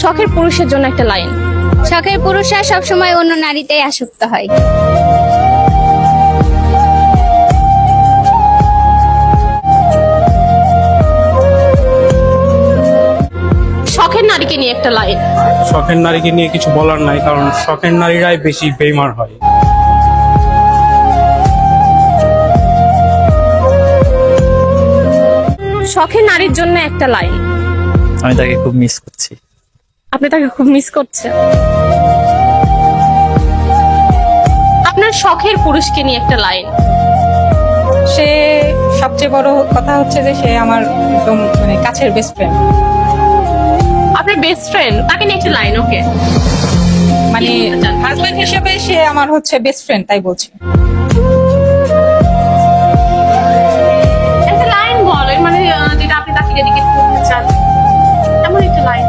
শখের পুরুষের জন্য একটা লাইন। শখের পুরুষরা সবসময় অন্য নারীতেই আসক্ত হয়। শখের নারীকে নিয়ে একটা লাইন। শখের নারীকে নিয়ে কিছু বলার নাই, কারণ শখের নারীরাই বেশি বেইমান হয়। শখের নারীর জন্য একটা লাইন। আমি তাকে খুব মিস করছি। আপনি তাকে খুব মিস করছেন। আপনার শখের পুরুষকে নিয়ে একটা লাইন। সে সবচেয়ে বড় কথা হচ্ছে যে সে আমার একদম মানে কাছের বেস্ট ফ্রেন্ড। আপনার বেস্ট ফ্রেন্ড, তাকে নিয়ে একটা লাইন। ওকে, মানে কি বলতে চান? হাজবেন্ড হিসেবে সে আমার হচ্ছে বেস্ট ফ্রেন্ড, তাই বলছি। একটা লাইন বলেন, মানে যেটা আপনি তাকে ডেডিকেট করতে চান, এমন একটা লাইন।